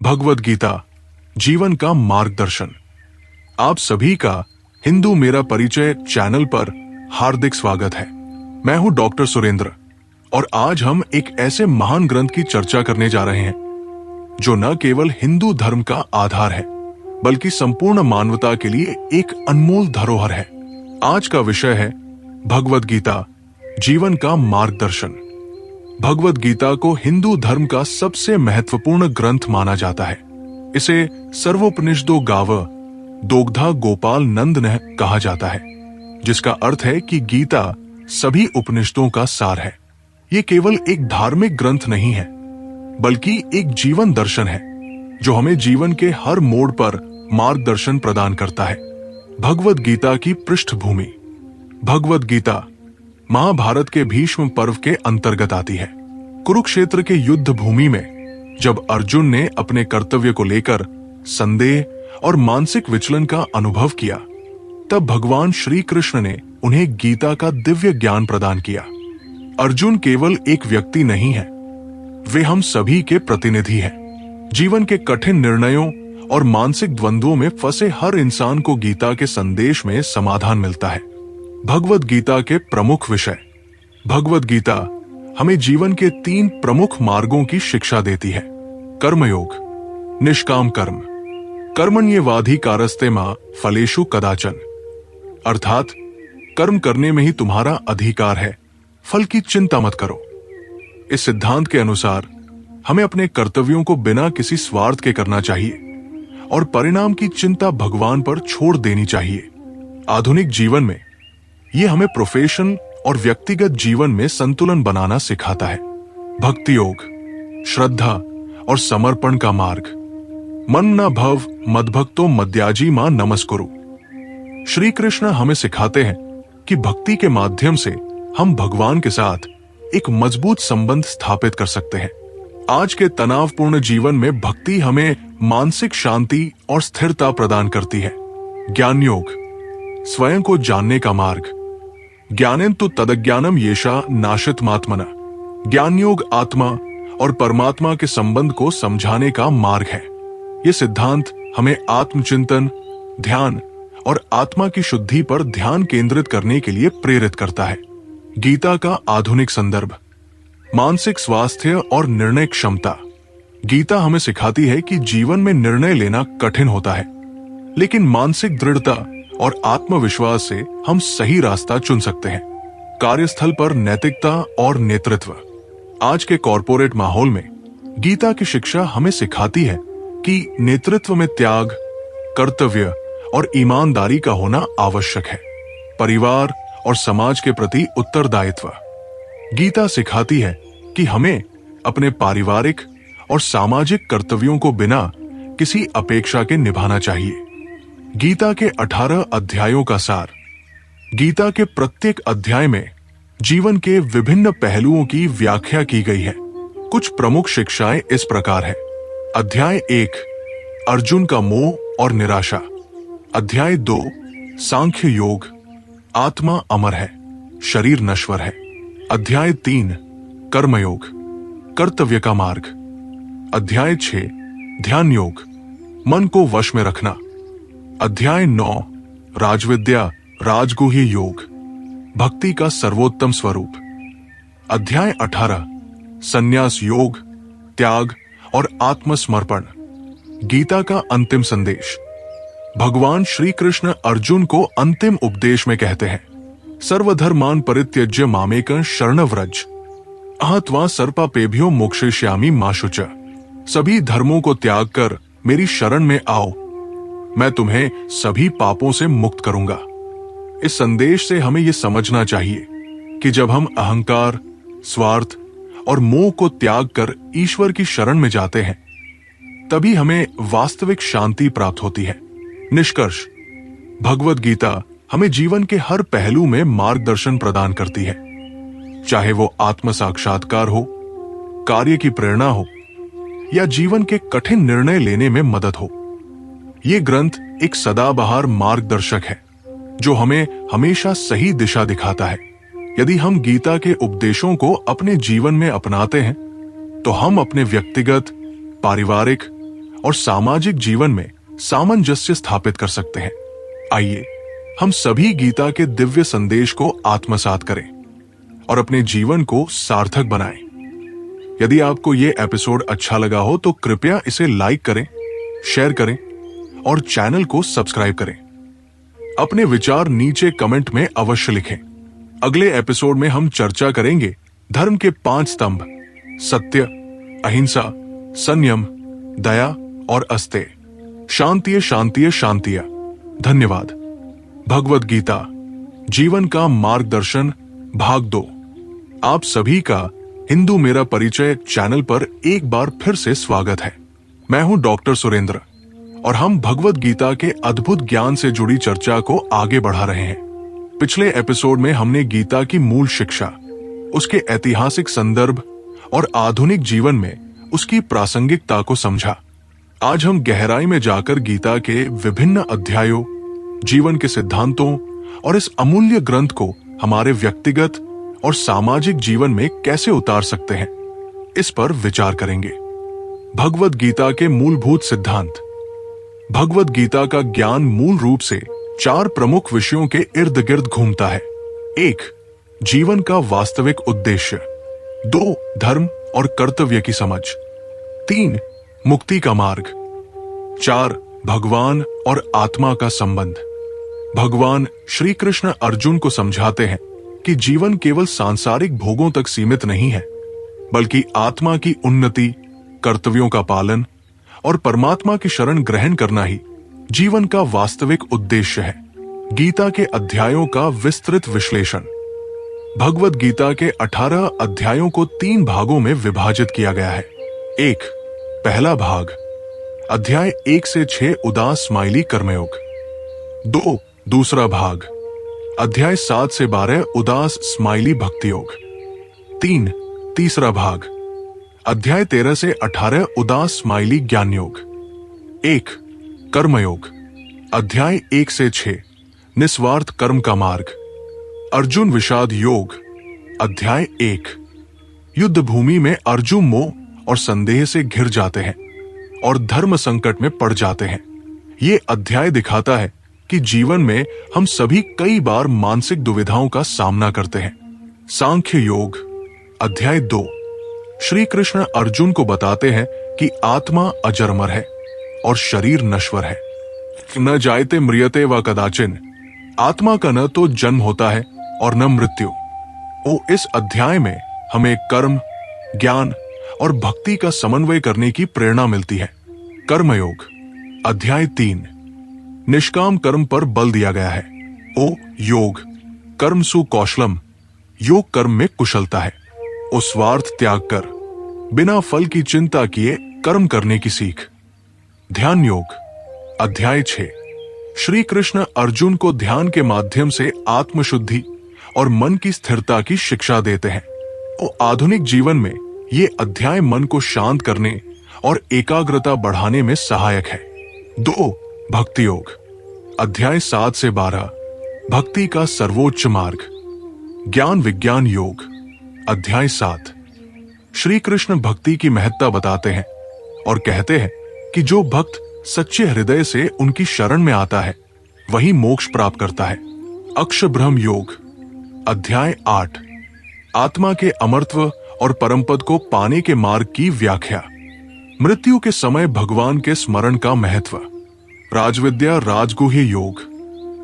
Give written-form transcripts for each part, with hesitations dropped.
भगवद गीता जीवन का मार्गदर्शन। आप सभी का हिंदू मेरा परिचय चैनल पर हार्दिक स्वागत है। मैं हूं डॉक्टर सुरेंद्र और आज हम एक ऐसे महान ग्रंथ की चर्चा करने जा रहे हैं जो न केवल हिंदू धर्म का आधार है बल्कि संपूर्ण मानवता के लिए एक अनमोल धरोहर है। आज का विषय है भगवद गीता जीवन का मार्गदर्शन। भगवद गीता को हिंदू धर्म का सबसे महत्वपूर्ण ग्रंथ माना जाता है। इसे सर्वोपनिषदो गाव दोग्धा गोपाल नंद ने कहा जाता है, जिसका अर्थ है कि गीता सभी उपनिषदों का सार है। ये केवल एक धार्मिक ग्रंथ नहीं है बल्कि एक जीवन दर्शन है जो हमें जीवन के हर मोड़ पर मार्गदर्शन प्रदान करता है। भगवद गीता की पृष्ठभूमि। भगवद गीता महाभारत के भीष्म पर्व के अंतर्गत आती है। कुरुक्षेत्र के युद्ध भूमि में जब अर्जुन ने अपने कर्तव्य को लेकर संदेह और मानसिक विचलन का अनुभव किया, तब भगवान श्री कृष्ण ने उन्हें गीता का दिव्य ज्ञान प्रदान किया। अर्जुन केवल एक व्यक्ति नहीं है, वे हम सभी के प्रतिनिधि हैं। जीवन के कठिन निर्णयों और मानसिक द्वंद्वों में फंसे हर इंसान को गीता के संदेश में समाधान मिलता है। भगवद गीता के प्रमुख विषय। भगवद गीता हमें जीवन के 3 प्रमुख मार्गों की शिक्षा देती है। कर्मयोग, निष्काम कर्म, कर्मण्येवाधिकारस्ते मा फलेषु कदाचन, अर्थात कर्म करने में ही तुम्हारा अधिकार है, फल की चिंता मत करो। इस सिद्धांत के अनुसार हमें अपने कर्तव्यों को बिना किसी स्वार्थ के करना चाहिए और परिणाम की चिंता भगवान पर छोड़ देनी चाहिए। आधुनिक जीवन में यह हमें प्रोफेशन और व्यक्तिगत जीवन में संतुलन बनाना सिखाता है। भक्ति योग, श्रद्धा और समर्पण का मार्ग। मन न भव मद्भक्तो मद्याजी मां नमस्कुरु। श्री कृष्ण हमें सिखाते हैं कि भक्ति के माध्यम से हम भगवान के साथ एक मजबूत संबंध स्थापित कर सकते हैं। आज के तनावपूर्ण जीवन में भक्ति हमें मानसिक शांति और स्थिरता प्रदान करती है। ज्ञान योग, स्वयं को जानने का मार्ग। ज्ञानेन तु तदज्ञानम येषा नाशितमात्मना। ज्ञान योग आत्मा और परमात्मा के संबंध को समझाने का मार्ग है। यह सिद्धांत हमें आत्मचिंतन, ध्यान और आत्मा की शुद्धि पर ध्यान केंद्रित करने के लिए प्रेरित करता है। गीता का आधुनिक संदर्भ। मानसिक स्वास्थ्य और निर्णय क्षमता। गीता हमें सिखाती है कि जीवन में निर्णय लेना कठिन होता है, लेकिन मानसिक दृढ़ता और आत्मविश्वास से हम सही रास्ता चुन सकते हैं। कार्यस्थल पर नैतिकता और नेतृत्व। आज के कॉरपोरेट माहौल में गीता की शिक्षा हमें सिखाती है कि नेतृत्व में त्याग, कर्तव्य और ईमानदारी का होना आवश्यक है। परिवार और समाज के प्रति उत्तरदायित्व। गीता सिखाती है कि हमें अपने पारिवारिक और सामाजिक कर्तव्यों को बिना किसी अपेक्षा के निभाना चाहिए। गीता के 18 अध्यायों का सार। गीता के प्रत्येक अध्याय में जीवन के विभिन्न पहलुओं की व्याख्या की गई है। कुछ प्रमुख शिक्षाएं इस प्रकार है। अध्याय 1 अर्जुन का मोह और निराशा। अध्याय 2 सांख्य योग, आत्मा अमर है, शरीर नश्वर है। अध्याय 3 कर्मयोग, कर्तव्य का मार्ग। अध्याय 6 ध्यान योग, मन को वश में रखना। अध्याय 9 राजविद्या राजगुह्य योग, भक्ति का सर्वोत्तम स्वरूप। अध्याय 18 संन्यास योग, त्याग और आत्मसमर्पण। गीता का अंतिम संदेश। भगवान श्री कृष्ण अर्जुन को अंतिम उपदेश में कहते हैं, सर्वधर्मान परित्यज्य मामेकं शरणं व्रज अहत्वा सर्पापेभ्यो मोक्षयिष्यामि मा शुच। सभी धर्मों को त्याग कर मेरी शरण में आओ, मैं तुम्हें सभी पापों से मुक्त करूंगा। इस संदेश से हमें यह समझना चाहिए कि जब हम अहंकार, स्वार्थ और मोह को त्याग कर ईश्वर की शरण में जाते हैं, तभी हमें वास्तविक शांति प्राप्त होती है। निष्कर्ष, भगवद गीता हमें जीवन के हर पहलू में मार्गदर्शन प्रदान करती है, चाहे वो आत्म साक्षात्कार हो, कार्य की प्रेरणा हो या जीवन के कठिन निर्णय लेने में मदद हो। ये ग्रंथ एक सदाबहार मार्गदर्शक है जो हमें हमेशा सही दिशा दिखाता है। यदि हम गीता के उपदेशों को अपने जीवन में अपनाते हैं तो हम अपने व्यक्तिगत, पारिवारिक और सामाजिक जीवन में सामंजस्य स्थापित कर सकते हैं। आइए हम सभी गीता के दिव्य संदेश को आत्मसात करें और अपने जीवन को सार्थक बनाएं। यदि आपको ये एपिसोड अच्छा लगा हो तो कृपया इसे लाइक करें, शेयर करें और चैनल को सब्सक्राइब करें। अपने विचार नीचे कमेंट में अवश्य लिखें। अगले एपिसोड में हम चर्चा करेंगे धर्म के 5 स्तंभ: सत्य, अहिंसा, संयम, दया और अस्तेय। शांतिय शांतिय शांतिय। धन्यवाद। भगवद गीता जीवन का मार्गदर्शन भाग 2। आप सभी का हिंदू मेरा परिचय चैनल पर एक बार फिर से स्वागत है। मैं हूं डॉक्टर सुरेंद्र और हम भगवद गीता के अद्भुत ज्ञान से जुड़ी चर्चा को आगे बढ़ा रहे हैं। पिछले एपिसोड में हमने गीता की मूल शिक्षा, उसके ऐतिहासिक संदर्भ और आधुनिक जीवन में उसकी प्रासंगिकता को समझा। आज हम गहराई में जाकर गीता के विभिन्न अध्यायों, जीवन के सिद्धांतों और इस अमूल्य ग्रंथ को हमारे व्यक्तिगत और सामाजिक जीवन में कैसे उतार सकते हैं, इस पर विचार करेंगे। भगवद गीता के मूलभूत सिद्धांत। भगवद गीता का ज्ञान मूल रूप से 4 प्रमुख विषयों के इर्द गिर्द घूमता है। 1. जीवन का वास्तविक उद्देश्य। 2. धर्म और कर्तव्य की समझ। 3. मुक्ति का मार्ग। 4. भगवान और आत्मा का संबंध। भगवान श्री कृष्ण अर्जुन को समझाते हैं कि जीवन केवल सांसारिक भोगों तक सीमित नहीं है, बल्कि आत्मा की उन्नति, कर्तव्यों का पालन और परमात्मा की शरण ग्रहण करना ही जीवन का वास्तविक उद्देश्य है। गीता के अध्यायों का विस्तृत विश्लेषण। भगवद गीता के 18 अध्यायों को 3 भागों में विभाजित किया गया है। 1. पहला भाग, अध्याय 1 से 6 उदास स्माइली कर्मयोग। 2. दूसरा भाग, अध्याय 7 से 12 उदास स्माइली भक्ति योग। 3. तीसरा भाग, अध्याय 13 से 18 उदास स्माइली ज्ञान योग। 1. कर्मयोग, अध्याय 1 से 6 निस्वार्थ कर्म का मार्ग। अर्जुन विषाद योग, अध्याय 1। युद्ध भूमि में अर्जुन मोह और संदेह से घिर जाते हैं और धर्म संकट में पड़ जाते हैं। ये अध्याय दिखाता है कि जीवन में हम सभी कई बार मानसिक दुविधाओं का सामना करते हैं। सांख्य योग, अध्याय 2। श्री कृष्ण अर्जुन को बताते हैं कि आत्मा अजरमर है और शरीर नश्वर है। न जायते म्रियते व कदाचिन। आत्मा का न तो जन्म होता है और न मृत्यु। इस अध्याय में हमें कर्म, ज्ञान और भक्ति का समन्वय करने की प्रेरणा मिलती है। कर्मयोग, अध्याय 3। निष्काम कर्म पर बल दिया गया है। योग, कर्म सु कौशलम। योग कर्म में कुशलता है। स्वार्थ त्याग कर बिना फल की चिंता किए कर्म करने की सीख। ध्यान योग, अध्याय 6। श्री कृष्ण अर्जुन को ध्यान के माध्यम से आत्मशुद्धि और मन की स्थिरता की शिक्षा देते हैं। आधुनिक जीवन में ये अध्याय मन को शांत करने और एकाग्रता बढ़ाने में सहायक है। 2. भक्ति योग, अध्याय 7 से 12 भक्ति का सर्वोच्च मार्ग। ज्ञान विज्ञान योग, अध्याय 7। श्री कृष्ण भक्ति की महत्ता बताते हैं और कहते हैं कि जो भक्त सच्चे हृदय से उनकी शरण में आता है वही मोक्ष प्राप्त करता है। अक्षब्रह्म योग, अध्याय 8। आत्मा के अमरत्व और परमपद को पाने के मार्ग की व्याख्या। मृत्यु के समय भगवान के स्मरण का महत्व। राजविद्या राजगुह्य योग,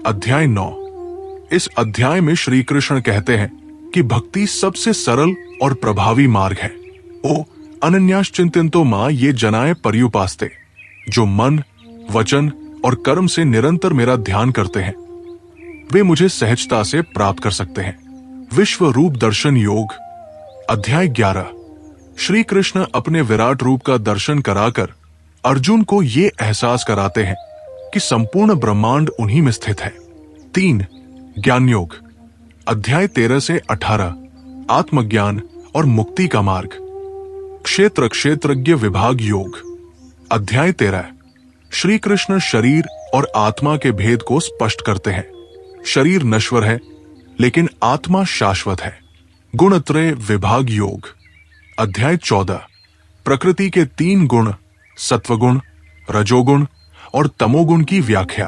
अध्याय 9। इस अध्याय में श्री कृष्ण कहते हैं कि भक्ति सबसे सरल और प्रभावी मार्ग है। अनन्याश्चिंतितो मां ये जनाए पर्युपास्ते। जो मन, वचन और कर्म से निरंतर मेरा ध्यान करते हैं वे मुझे सहजता से प्राप्त कर सकते हैं। विश्व रूप दर्शन योग, अध्याय 11। श्री कृष्ण अपने विराट रूप का दर्शन कराकर अर्जुन को ये एहसास कराते हैं कि संपूर्ण ब्रह्मांड उन्हीं में स्थित है। 3. ज्ञान योग, अध्याय 13 से 18 आत्मज्ञान और मुक्ति का मार्ग। क्षेत्र क्षेत्रज्ञ विभाग योग, अध्याय 13। श्री कृष्ण शरीर और आत्मा के भेद को स्पष्ट करते हैं। शरीर नश्वर है लेकिन आत्मा शाश्वत है। गुणत्रय विभाग योग, अध्याय 14। प्रकृति के 3 गुण, सत्वगुण, रजोगुण और तमोगुण की व्याख्या।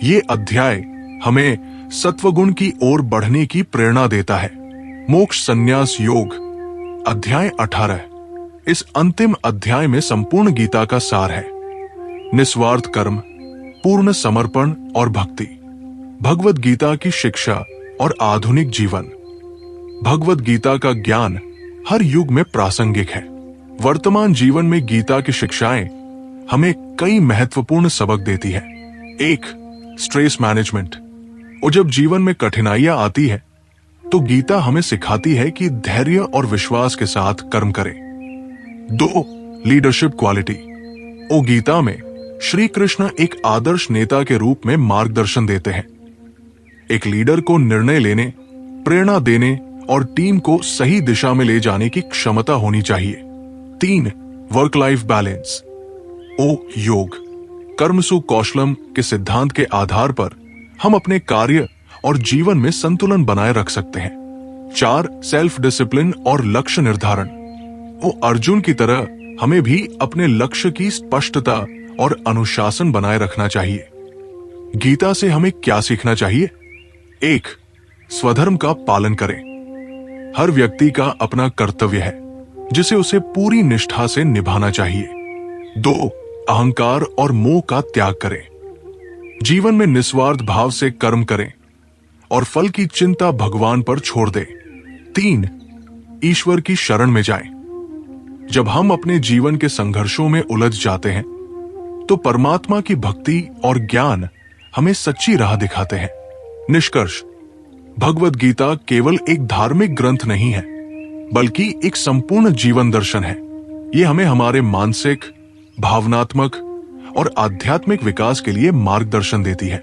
ये अध्याय हमें सत्वगुण की ओर बढ़ने की प्रेरणा देता है। मोक्ष संन्यास योग अध्याय 18। इस अंतिम अध्याय में संपूर्ण गीता का सार है। निस्वार्थ कर्म, पूर्ण समर्पण और भक्ति, भगवद गीता की शिक्षा और आधुनिक जीवन। भगवद गीता का ज्ञान हर युग में प्रासंगिक है। वर्तमान जीवन में गीता की शिक्षाएं हमें कई महत्वपूर्ण सबक देती है। 1. Stress management. और जब जीवन में कठिनाइयां आती है तो गीता हमें सिखाती है कि धैर्य और विश्वास के साथ कर्म करें। 2. Leadership quality. ओ गीता में श्री कृष्ण एक आदर्श नेता के रूप में मार्गदर्शन देते हैं। एक लीडर को निर्णय लेने, प्रेरणा देने और टीम को सही दिशा में ले जाने की क्षमता होनी चाहिए। 3. Work life balance. ओ योग। कर्मसु कौशलम के सिद्धांत के आधार पर हम अपने कार्य और जीवन में संतुलन बनाए रख सकते हैं। 4. सेल्फ डिसिप्लिन और लक्ष्य निर्धारण। ओ अर्जुन की तरह हमें भी अपने लक्ष्य की स्पष्टता और अनुशासन बनाए रखना चाहिए। गीता से हमें क्या सीखना चाहिए? 1. स्वधर्म का पालन करें। हर व्यक्ति का अपना कर्तव्य है जिसे उसे पूरी निष्ठा से निभाना चाहिए। 2. अहंकार और मोह का त्याग करें। जीवन में निस्वार्थ भाव से कर्म करें और फल की चिंता भगवान पर छोड़ दें। 3. ईश्वर की शरण में जाएं। जब हम अपने जीवन के संघर्षों में उलझ जाते हैं तो परमात्मा की भक्ति और ज्ञान हमें सच्ची राह दिखाते हैं। निष्कर्ष, भगवद गीता केवल एक धार्मिक ग्रंथ नहीं है बल्कि एक संपूर्ण जीवन दर्शन है। यह हमें हमारे मानसिक, भावनात्मक और आध्यात्मिक विकास के लिए मार्गदर्शन देती है।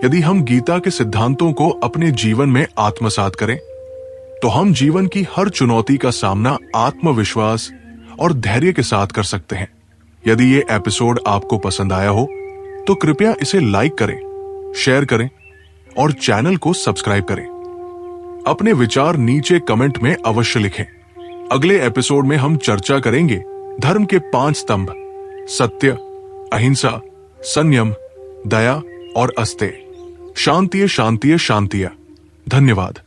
यदि हम गीता के सिद्धांतों को अपने जीवन में आत्मसात करें तो हम जीवन की हर चुनौती का सामना आत्मविश्वास और धैर्य के साथ कर सकते हैं। यदि ये एपिसोड आपको पसंद आया हो तो कृपया इसे लाइक करें, शेयर करें और चैनल को सब्सक्राइब करें। अपने विचार नीचे कमेंट में अवश्य लिखें। अगले एपिसोड में हम चर्चा करेंगे धर्म के 5 स्तंभ: सत्य, अहिंसा, संयम, दया और अस्तेय। शांतिय शांतिय शांतिय। धन्यवाद।